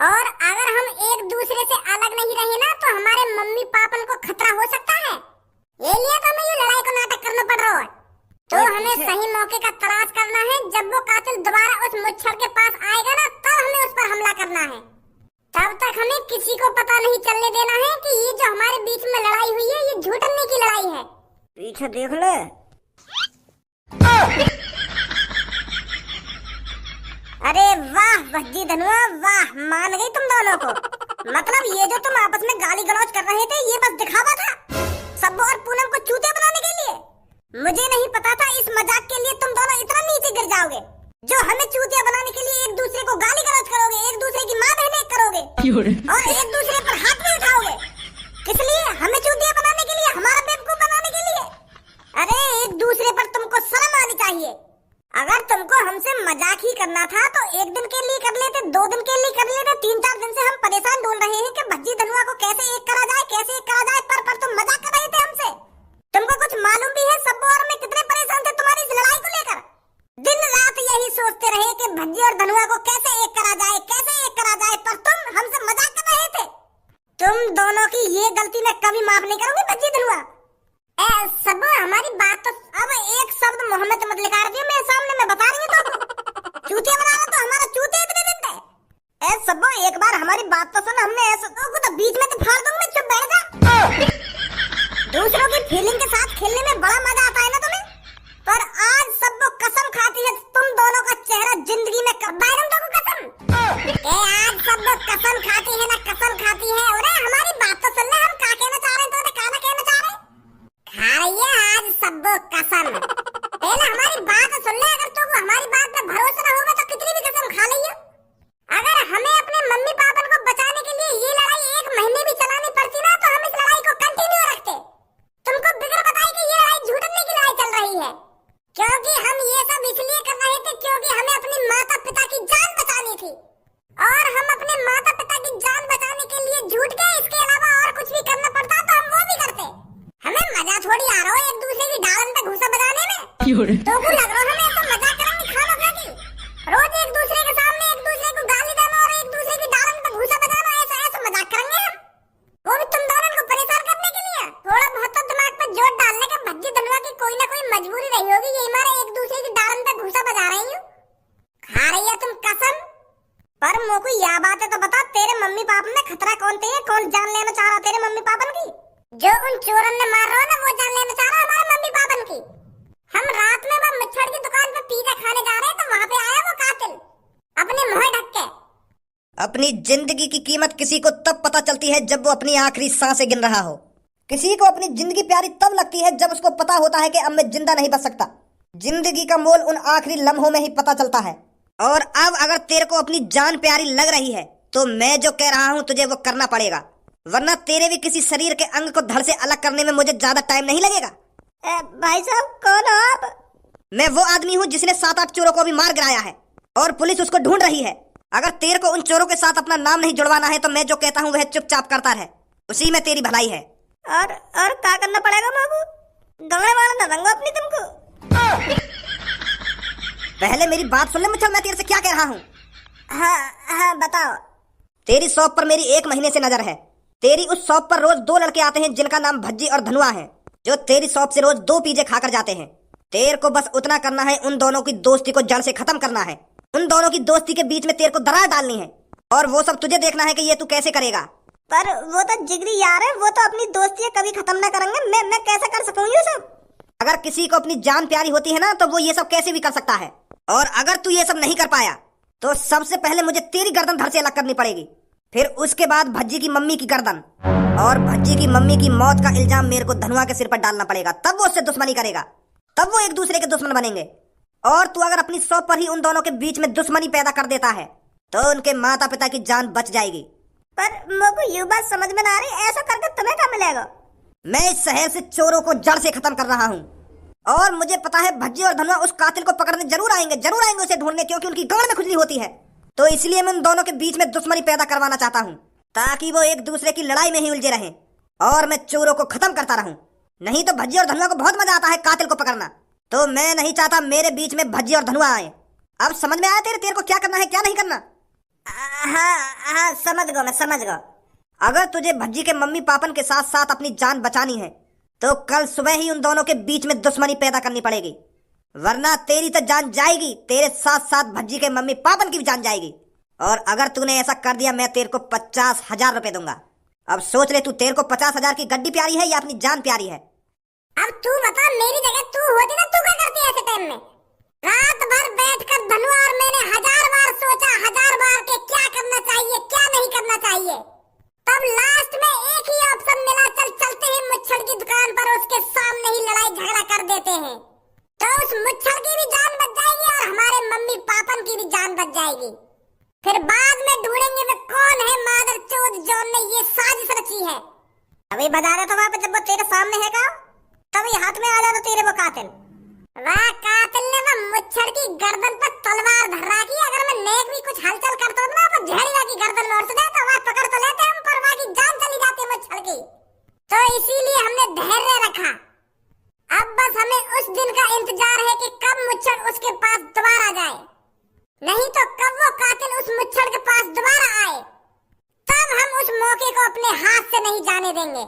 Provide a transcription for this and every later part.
और अगर हम एक दूसरे से अलग नहीं रहे ना तो हमारे मम्मी पापा को खतरा हो सकता है। ये लिए तो हमें ये लड़ाई को नाटक करना पड़ रहा है। तो हमें सही मौके का तलाश करना है। जब वो कातिल दोबारा उस मुच्छर के पास आएगा ना तब हमें उस पर हमला करना है। तब तक हमें किसी को पता नहीं चलने देना है कि ये जो हमारे बीच में लड़ाई हुई है ये झूठने की लड़ाई है। पीछे देख ले। अरे वाह भज्जी धनुआ वाह, मान गई तुम दोनों को। मतलब ये जो तुम आपस में गाली गलौज कर रहे थे ये बस दिखावा था सबो और पूनम को चूते बनाने के लिए। मुझे नहीं पता था इस मजाक के लिए तुम दोनों इतना नीचे गिर जाओगे जो हमें चूतिया बनाने के लिए एक दूसरे को गाली गलौज करोगे, एक दूसरे की माँ बहने करोगे और एक दूसरे पर हाथ भी उठाओगे। किस लिए? हमें चूतिया बनाने के लिए, हमारा बेवकूफ बनाने के लिए। अरे एक दूसरे पर तुमको शर्म आनी चाहिए। अगर तुमको हमसे मजाक ही करना था तो एक दिन के लिए कर लेते, 2 दिन के लिए कर लेते। 3-4 दिन से हम परेशान ढूंढ रहे हैं कि भज्जी धनुआ को कैसे एक करा जाए, कैसे एक करा जाए, पर तुम मजाक कर रहे थे हमसे। तुमको कुछ मालूम भी है सब और मैं कितने परेशान थे तुम्हारी इस लड़ाई को लेकर। दिन रात यही सोचते रहे कि भज्जी और धनुआ को कैसे एक करा जाए, कैसे एक करा जाए, पर तुम हमसे मजाक कर रहे थे। तुम दोनों की ये गलती मैं कभी माफ नहीं करूंगी भज्जी धनुआ। सब हमारी बात तो अब एक शब्द मोहम्मद मत लिखा रही हो मेरे सामने, मैं बता रही हूँ तो चूतिया बनाना तो हमारा चूते इतने दिन थे। सब एक बार हमारी बात तो सुन, हमने ऐसा तो बीच में तो फाड़ दूंगा, चुप बैठ जा। दूसरों की फीलिंग के साथ खेलने में बड़ा मजा आता है ना तुम्हें, पर आज सब कसम खाती है तुम दोनों का चेहरा जिंदगी में बैरम दो कसम। आज सब कसम खाती है ना, कसम खाती है। अरे हमारी बात तो सुन ले, हम क्या कहना चाह रहे हैं, तो क्या कहना चाह रहे हैं। आज सब कसम पहले हमारी बात सुन ले। अगर तुम हमारी बात पे भरोसा ना होगा तो कितनी भी कसम खा लियो। अगर हमें अपने मम्मी पापा को बचाने के लिए ये लड़ाई 1 महीने भी चलानी पड़ती ना तो हम इस लड़ाई को कंटिन्यू रखते। तुमको बिगड़ बताई कि ये लड़ाई झूठने की लड़ाई चल रही है, क्योंकि हम ये सब इसलिए कर रहे थे क्योंकि हमें अपने माता पिता की जान बचानी थी। और हम अपने माता पिता की जान बचाने के लिए झूठ के इसके अलावा और कुछ भी करना पड़ता तो हम वो भी करते। हमें मजा थोड़ी आ रहा है एक दूसरे की डालन पे घुसा बजाने में। तो को लग रहा है हमें ऐसा मजाक करेंगे खाना खा के, रोज एक दूसरे के सामने एक दूसरे को गाली देना और एक दूसरे की डालन पे घुसा बजाना, ऐसा मजाक करेंगे हम, वो भी तुम दोनों को परेशान करने के लिए। थोड़ा बहुत तो दिमाग पे जोर डालने का भज्जी धनुआ की कोई ना कोई मजबूरी रही होगी, ये हमारे एक दूसरे की डालन पे घुसा बजा रही हूँ। खा रही है तुम कसम, पर मोको यह बात है तो बता, तेरे मम्मी पापा में खतरा कौन थे? कौन जान लेना चाह रहा तेरे मम्मी पापा की? जो उन चोरों ने मार रहा ना वो जान लेना चाह रहा हमारे मम्मी पापा की। हम रात में वो मिठाई की दुकान पे पिज़्ज़ा खाने जा रहे हैं तो वहाँ पे आया वो कातिल अपने मुंह ढक के। अपनी जिंदगी की कीमत किसी को तब पता चलती है जब वो अपनी आखिरी सांसें गिन रहा हो। किसी को अपनी जिंदगी प्यारी तब लगती है जब उसको पता होता है कि अब मैं जिंदा नहीं बच सकता। जिंदगी का मोल उन आखिरी लम्हों में ही पता चलता है। और अब अगर तेरे को अपनी जान प्यारी लग रही है तो मैं जो कह रहा हूँ तुझे वो करना पड़ेगा, वरना तेरे भी किसी शरीर के अंग को धड़ से अलग करने में मुझे ज्यादा टाइम नहीं लगेगा। भाई साहब कौन हो आप? मैं वो आदमी हूँ जिसने 7-8 चोरों को भी मार गिराया है और पुलिस उसको ढूंढ रही है। अगर तेरे को उन चोरों के साथ अपना नाम नहीं जुड़वाना है तो मैं जो कहता हूँ वह चुपचाप करता रहे, उसी में तेरी भलाई है। और क्या करना पड़ेगा बाबू? दंगड़े मारना रंगो अपनी तुमको। पहले मेरी बात सुन ले मुझे, मैं तेरे से क्या कह रहा हूँ। हाँ बताओ। तेरी शॉप पर मेरी 1 महीने से नजर है। तेरी उस शॉप पर रोज 2 लड़के आते हैं जिनका नाम भज्जी और धनुआ है, जो तेरी शॉप से रोज 2 पिज़्ज़े खाकर जाते हैं। तेरे को बस उतना करना है, उन दोनों की दोस्ती को जड़ से खत्म करना है। उन दोनों की दोस्ती के बीच में तेरे को दरार डालनी है और वो सब तुझे देखना है कि ये तू कैसे करेगा। पर वो तो जिगरी यार है, वो तो अपनी दोस्ती कभी खत्म ना करेंगे। मैं कैसे कर सकूं ये सब? अगर किसी को अपनी जान प्यारी होती है ना तो वो ये सब कैसे भी कर सकता है। और अगर तू ये सब नहीं कर पाया तो सबसे पहले मुझे तेरी गर्दन धड़ से अलग करनी पड़ेगी, फिर उसके बाद भज्जी की मम्मी की गर्दन, और भज्जी की मम्मी की मौत का इल्जाम मेरे को धनुआ के सिर पर डालना पड़ेगा। तब वो उससे दुश्मनी करेगा, तब वो एक दूसरे के दुश्मन बनेंगे। और तू अगर अपनी शॉप पर ही उन दोनों के बीच में दुश्मनी पैदा कर देता है तो उनके माता पिता की जान बच जाएगी। पर मुझको ये बात समझ में ना आ रही, ऐसा करके तुम्हें क्या मिलेगा? मैं इस शहर से चोरों को जड़ से खत्म कर रहा हूँ और मुझे पता है भज्जी और धनुआ उस कातिल को पकड़ने जरूर आएंगे उसे ढूंढने, क्योंकि उनकी गांड में खुजली होती है। तो इसलिए मैं उन दोनों के बीच में दुश्मनी पैदा करवाना चाहता हूँ ताकि वो एक दूसरे की लड़ाई में ही उलझे रहें और मैं चोरों को खत्म करता रहूं। नहीं तो भज्जी और धनुआ को बहुत मजा आता है कातिल को पकड़ना, तो मैं नहीं चाहता मेरे बीच में भज्जी और धनुआ आए। अब समझ में आया तेरे को क्या करना है क्या नहीं करना? हाँ हाँ, समझ गया, मैं समझ गया। अगर तुझे भज्जी के मम्मी पापन के साथ साथ अपनी जान बचानी है तो कल सुबह ही उन दोनों के बीच में दुश्मनी पैदा करनी पड़ेगी, वरना तेरी तो जान जाएगी, तेरे साथ साथ भज्जी के मम्मी पापन की भी जान जाएगी। और अगर तूने ऐसा कर दिया मैं तेरे को 50,000 रुपए दूंगा। अब सोच ले, तू तेरे को 50,000 की गड्डी प्यारी है या अपनी जान प्यारी है? अब तू बता, मेरी जगह तू होती ना, तू क्या करती ऐसे टाइम में? रात भर बैठकर धनुआ और मैंने 1000 बार सोचा, 1000 बार के क्या करना चाहिए क्या नहीं करना चाहिए। तब लास्ट में एक ही ऑप्शन मिला, चल चलते हैं मुच्छड़ की दुकान पर, उसके सामने ही लड़ाई झगड़ा कर देते हैं, तो उस मुच्छड़ की भी जान बच जाएगी और हमारे मम्मी पापन की भी जान बच जाएगी। फिर बाद में ढूंढेंगे वे कौन है मादर चोद जॉन ने ये साजिश रची है। अभी बता रहे तो वहां पे जब वो तेरे सामने है का, तभी हाथ में आ जाता तेरे वो कातिल। वह कातिल ने वो मुच्छड़ की गर्दन पर तलवार धर रखी, अगर मैं नेक भी कुछ हलचल करता हूँ ना तो झेड़ीला की गर्दन लौट से तो वह पकड़ तो लेते हम, पर वह की जान चली जाती मुच्छड़ की। तो इसीलिए हमने धैर्य रखा। अब बस हमें उस दिन का इंतजार है कि कब मुच्छड़ उसके पास दोबारा जाए, नहीं तो कब वो कातिल उस मुच्छड़ के पास दोबारा आए, तब हम उस मौके को अपने हाथ से नहीं जाने देंगे।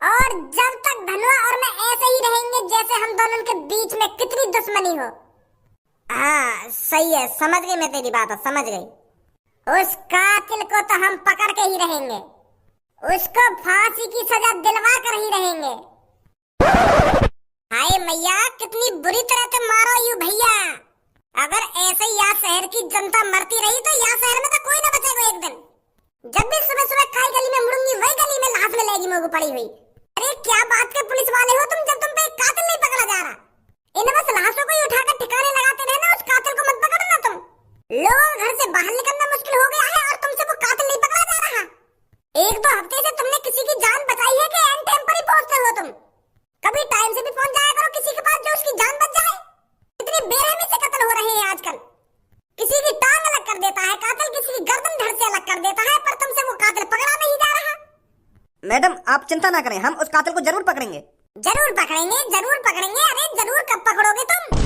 और जब तक धनुआ और मैं ऐसे ही रहेंगे जैसे हम दोनों के बीच में कितनी दुश्मनी हो। हाँ सही है, समझ गई मैं तेरी बात, समझ गई। उस कातिल को तो हम पकड़ के ही रहेंगे, उसको फांसी की सजा दिलवा कर ही रहेंगे। हाय मैया, कितनी बुरी तरह से मारो यू भैया। अगर ऐसे यहाँ शहर की जनता मरती रही तो यहाँ शहर में तो कोई ना बचेगा एक दिन। जब भी सुबह सुबह खाई गली में मुड़ूंगी वही गली में लाश में लेगी मुझे पड़ी हुई। अरे क्या बात के पुलिस वाले हो तुम, जब तुम पे एक कातिल नहीं पकड़ा जा रहा। इन बस लाशों को ही उठाकर ठिकाने लगाते रहना, उस कातिल को मत पकड़ना तुम। लोगों को घर से बाहर निकलना मुश्किल हो गया है और तुमसे वो कातिल नहीं पकड़ा जा रहा। 1-2 हफ्ते से तुमने किसी की जान बचाई है कि एंड टाइम पर ही पहुंचते हो तुम? कभी टाइम से भी पहुंच जाया करो किसी के पास जो उसकी जान बच जाए। इतनी बेरहमी से कत्ल हो रहे हैं आजकल। किसी की टांग अलग कर देता है कातिल, किसी की गर्दन धड़ से अलग कर देता है, पर तुमसे वो कातिल पकड़ा नहीं जा रहा। मैडम आप चिंता ना करें, हम उस कातिल को जरूर पकड़ेंगे। जरूर पकड़ेंगे, जरूर पकड़ेंगे। अरे जरूर कब पकड़ोगे तुम?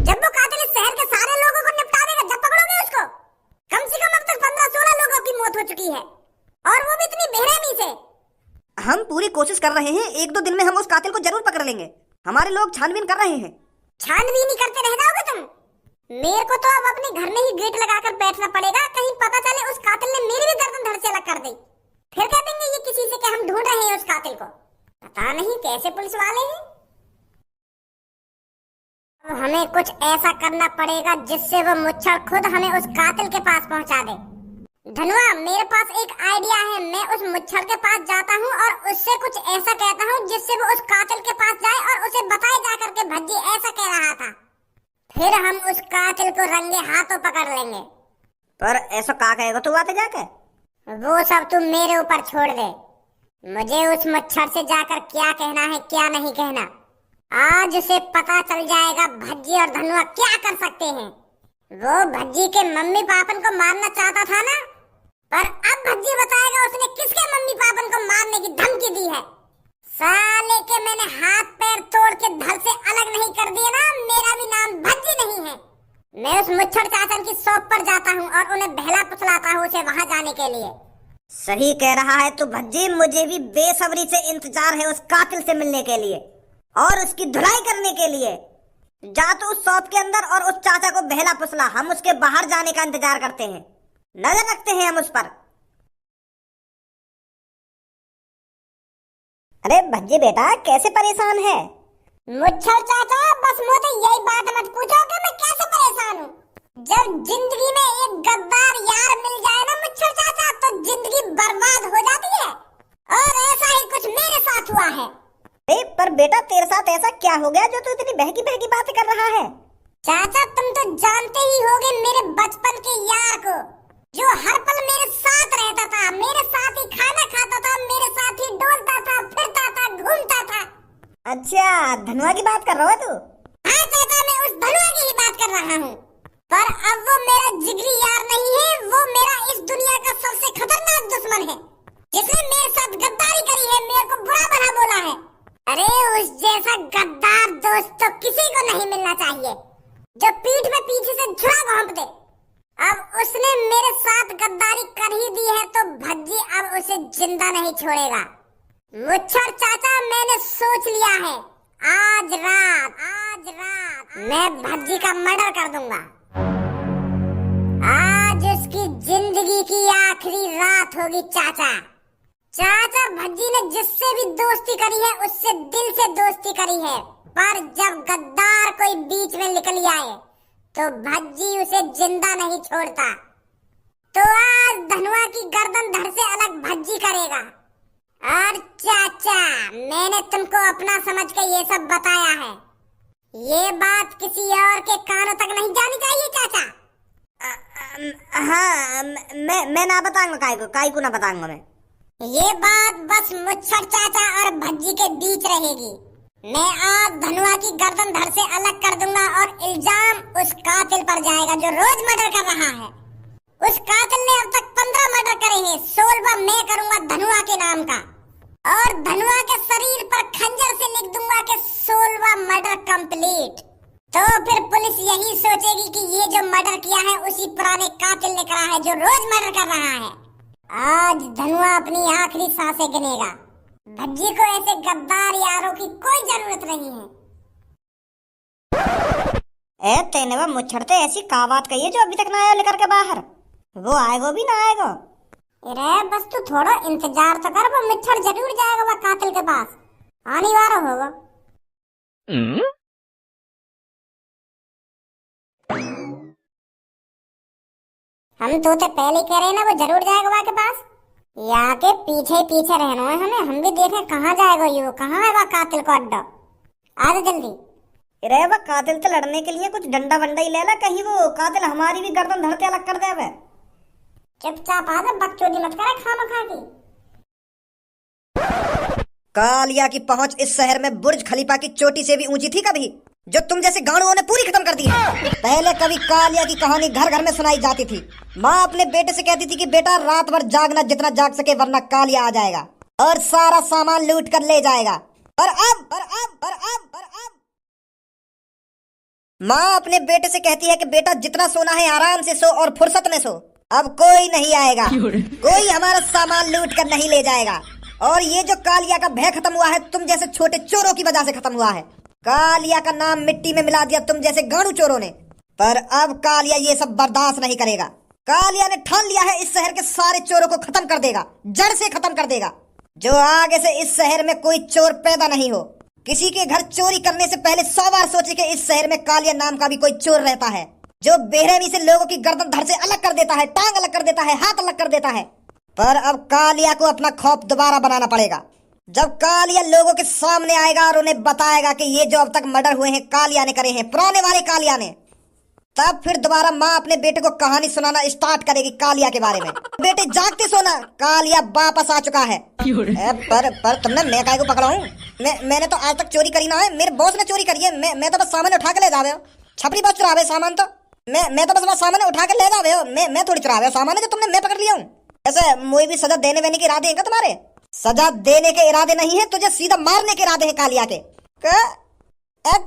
जब वो कातिल इस शहर के सारे लोगों को निपटा देगा जब पकड़ोगे उसको। कम से कम अब तक 15-16 लोगों की मौत हो चुकी है और वो भी इतनी बेरहमी से। हम पूरी कोशिश कर रहे हैं, 1-2 दिन में हम उस कातिल को जरूर पकड़ लेंगे। हमारे लोग छानबीन कर रहे हैं। छानबीन ही करते रह जाओगे तुम? मेरे को तो अब अपने घर में ही गेट लगाकर बैठना पड़ेगा, कहीं पता चले उस कातिल ने मेरी भी गर्दन धड़ से अलग कर दी। फिर कह देंगे ये किसी से कि हम ढूंढ रहे हैं उस कातिल को। पता नहीं कैसे पुलिस वाले हैं। अब हमें कुछ ऐसा करना पड़ेगा जिससे वो मुच्छड़ खुद हमें उस कातिल के पास पहुंचा दे। धनुआ, मेरे पास एक आइडिया है। मैं उस मुच्छड़ के पास जाता हूँ और उससे कुछ ऐसा कहता हूँ जिससे वो उस कातिल के पास जाए और उसे बताए जाकर के भज्जी ऐसा कह रहा था। फिर हम उस कातिल को रंगे हाथों पकड़ लेंगे। पर ऐसा क्या कहेगा तू आते जाके? वो सब तुम मेरे ऊपर छोड़ दे। मुझे उस मच्छर से जाकर क्या कहना है क्या नहीं कहना, आज उसे पता चल जाएगा भज्जी और धनुआ क्या कर सकते हैं। वो भज्जी के मम्मी पापन को मारना चाहता था ना, पर अब भज्जी बताएगा उसने किसके मम्मी पापन को मारने की धमकी दी है। साले के मैंने हाथ पैर तोड़ के धड़ से अलग नहीं कर दिए ना, मेरा भी नाम भज्जी नहीं है। मैं उस मुच्छड़ चाचन की शॉप पर जाता हूँ और उन्हें बहला फुसलाता हूँ उसे वहाँ जाने के लिए। सही कह रहा है तू भज्जी, मुझे भी बेसब्री से इंतजार है उस कातिल से मिलने के लिए और उसकी धुलाई करने के लिए। जा तो उस शॉप के अंदर और उस चाचा को बहला फुसला, हम उसके बाहर जाने का इंतजार करते हैं, नजर रखते हैं हम उस पर। अरे भज्जी बेटा कैसे परेशान है? मुच्छड़ चाचा, बस मुझे यही बात मत पूछो कि मैं कैसे परेशान हूँ। जब जिंदगी में एक गद्दार यार मिल जाए ना मुच्छड़ चाचा, तो जिंदगी बर्बाद हो जाती है और ऐसा ही कुछ मेरे साथ हुआ है। पर बेटा तेरे साथ ऐसा क्या हो गया जो तू इतनी बहकी बहकी बातें कर रहा है? चाचा तुम तो जानते ही होगे मेरे बचपन के यार को, जो हर पल मेरे साथ रहता था, मेरे साथ ही खाना खाता था, मेरे साथ ही डोलता था, फिरता था, घूमता था। अच्छा धनुआ की बात कर रहा है तू? हाँ चाचा, मैं उस धनुआ की ही बात कर रहा हूँ। पर अब वो मेरा जिगरी यार नहीं है, वो मेरा इस दुनिया का सबसे खतरनाक दुश्मन है, जिसने मेरे साथ गद्दारी करी है, मेरे को बुरा भला बोला है। अरे उस जैसा गद्दार दोस्त तो किसी को नहीं मिलना चाहिए, जो पीठ में पीछे से छुरा घोंप दे। अब उसने मेरे साथ जिंदा नहीं छोड़ेगा। मुच्छर चाचा, मैंने सोच लिया है, आज रात मैं भज्जी का मर्डर कर दूंगा। आज उसकी जिंदगी की आखिरी रात होगी चाचा। चाचा, भज्जी ने जिससे भी दोस्ती करी है उससे दिल से दोस्ती करी है, पर जब गद्दार कोई बीच में निकल आए तो भज्जी उसे जिंदा नहीं छोड़ता। तो आज धनुआ की गर्दन धड़ से अलग भज्जी करेगा। और चाचा, मैंने तुमको अपना समझ के ये सब बताया है, ये बात किसी और के कानों तक नहीं जानी चाहिए चाचा। हाँ, मैं ना बताऊंगा, काय को ना बताऊंगा मैं। ये बात बस मुच्छर चाचा और भज्जी के बीच रहेगी। मैं आज धनुआ की गर्दन धड़ से अलग कर दूंगा और इल्जाम उस कातिल पर जाएगा जो रोज मर्डर कर रहा है। उस कातिल ने अब तक 15 मर्डर करे हैं, 16वां मैं करूंगा धनुआ के नाम का। और धनुआ के शरीर पर खंजर से लिख दूंगा कि 16वां मर्डर कंप्लीट। तो फिर पुलिस यही सोचेगी कि ये जो मर्डर किया है उसी पुराने कातिल ने करा है जो रोज मर्डर कर रहा है। आज धनुआ अपनी आखिरी सांसें गिनेगा। भज्जी को ऐसे गद्दार यारों की कोई जरूरत नहीं है। तेने वो मुच्छड़ते ऐसी का बात कही है जो अभी तक ना आया लेकर के बाहर? वो आएगा भी ना आएगा? अरे बस तू थोड़ा इंतजार तो कर, वो मुच्छड़ जरूर जाएगा वो कातिल के पास, आने वाला होगा। हम तो पहले कह रहे हैं ना, वो जरूर जाएगा वहाँ के पास। यहाँ के पीछे पीछे रहना है हमें, हम भी देखें कहाँ जाएगा ये, कहाँ है वह कातिल को अड्डा। आ जा जल्दी। अरे वह कातिल से लड़ने के लिए कुछ डंडा वंडा ही ले ला, कहीं वो कातिल हमारी भी गर्दन धड़ते अलग कर दे। चुपचाप आ जा, बकचोदी मत करे खाना खा के। कालिया की पहुंच इस शहर में बुर्ज खलीफा की चोटी से भी ऊंची थी कभी, जो तुम जैसे गाड़ुओं ने पूरी खत्म कर दी है। पहले कभी कालिया की कहानी घर घर में सुनाई जाती थी। माँ अपने बेटे से कहती थी कि बेटा रात भर जागना जितना जाग सके, वरना कालिया आ जाएगा और सारा सामान लूट कर ले जाएगा। और अब माँ अपने बेटे से कहती है कि बेटा जितना सोना है आराम से सो और फुर्सत में सो, अब कोई नहीं आएगा, कोई हमारा सामान लूट कर नहीं ले जाएगा। और ये जो कालिया का भय खत्म हुआ है तुम जैसे छोटे चोरों की वजह से खत्म हुआ है। कालिया का नाम मिट्टी में मिला दिया तुम जैसे गाड़ू चोरों ने। पर अब कालिया ये सब बर्दाश्त नहीं करेगा। कालिया ने ठान लिया है इस शहर के सारे चोरों को खत्म कर देगा, जड़ से खत्म कर देगा। जो आगे से इस शहर में कोई चोर पैदा नहीं हो। किसी के घर चोरी करने से पहले 100 बार सोचे कि इस शहर में कालिया नाम का भी कोई चोर रहता है, जो बेरहमी से लोगों की गर्दन धड़ से अलग कर देता है, टांग अलग कर देता है, हाथ अलग कर देता है। पर अब कालिया को अपना खौफ दोबारा बनाना पड़ेगा। जब कालिया लोगों के सामने आएगा और उन्हें बताएगा कि ये जो अब तक मर्डर हुए हैं कालिया ने करे हैं, पुराने वाले कालिया ने, तब फिर दोबारा माँ अपने बेटे को कहानी सुनाना स्टार्ट करेगी कालिया के बारे में। बेटे जागते सोना, कालिया वापस आ चुका है। पर तुमने मैं काहे को पकड़ा हूँ? मैंने तो आज तक चोरी करी ना है, मेरे बॉस ने चोरी करी है। मैं तो बस सामान उठा के ले जावे हो। छपरी बस चुरावे सामान तो मैं तो बस सामान उठा के ले जावे हो। मैं थोड़ी चुरावे सामान जो तुमने मैं पकड़ लिया हूँ। ऐसे मुझे भी सजा देने वेने के इरादे हैं क्या तुम्हारे? सजा देने के इरादे नहीं है, तुझे सीधा मारने के इरादे हैं कालिया के।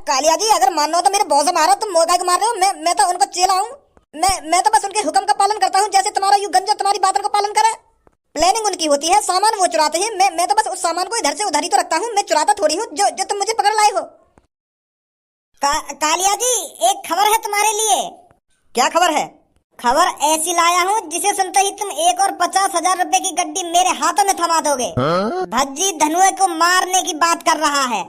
कालिया जी अगर मानना हो तो मेरे बॉस मारो, तुम मोगाई को मार रहे हो। मैं तो उनको चेला हूँ। मैं तो बस उनके हुक्म का पालन करता हूँ, जैसे तुम्हारा यू गंजा तुम्हारी बातों का पालन करे। प्लानिंग उनकी होती है, सामान वो चुराते हैं। मैं तो बस उस सामान को इधर से उधर ही तो रखता हूँ। मैं चुराता थोड़ी हूँ जो तुम मुझे पकड़ लाए हो। कालिया जी एक खबर है तुम्हारे लिए। क्या खबर है? खबर ऐसी लाया हूँ जिसे सुनते ही तुम 1 और 50,000 रुपए की गड्डी मेरे हाथों में थमा दोगे। भज्जी धनुए को मारने की बात कर रहा है।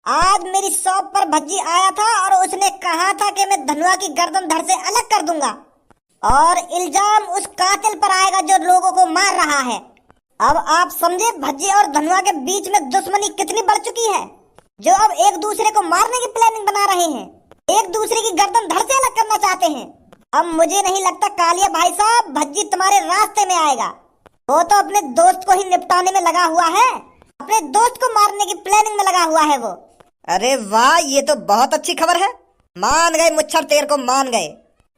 आज मेरी शॉप पर भज्जी आया था और उसने कहा था कि मैं धनुआ की गर्दन धड़ से अलग कर दूंगा और इल्जाम उस कातिल पर आएगा जो लोगों को मार रहा है। अब आप समझे भज्जी और धनुआ के बीच में दुश्मनी कितनी बढ़ चुकी है, जो अब एक दूसरे को मारने की प्लानिंग बना रहे हैं, एक दूसरे की गर्दन धड़ से अलग करना चाहते हैं। अब मुझे नहीं लगता कालिया भाई साहब भज्जी तुम्हारे रास्ते में आएगा। वो तो अपने दोस्त को ही निपटाने में लगा हुआ है, अपने दोस्त को मारने की प्लानिंग में लगा हुआ है वो। अरे वाह, ये तो बहुत अच्छी खबर है। मान गए मुच्छर तेर को, मान गए।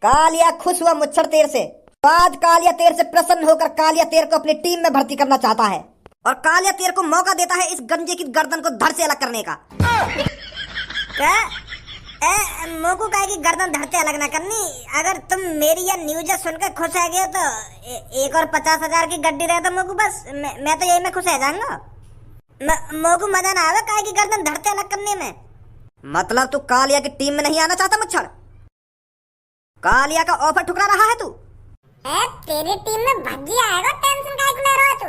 कालिया खुश हुआ मुच्छर तेर से। आज कालिया तेर से प्रसन्न होकर कालिया तेर को अपनी टीम में भर्ती करना चाहता है और कालिया तेर को मौका देता है इस गंजे की गर्दन को धड़ से अलग करने का। क्या? मोको काहे की गर्दन धरते अलग ना करनी। अगर तुम मेरी या न्यूज सुनकर खुश है गए तो एक और 50,000 की गड्डी रहे तो मोको बस मैं तो यही में खुश रह जाऊंगा। मोको मजा ना आवे काहे की गर्दन धरते अलग करने में। मतलब तू कालिया की टीम में नहीं आना चाहता मुच्छड़? कालिया का ऑफर ठुकरा रहा है तू? तेरी टीम में भज्जी आएगा, टेंशन काहे ले रहा है तू?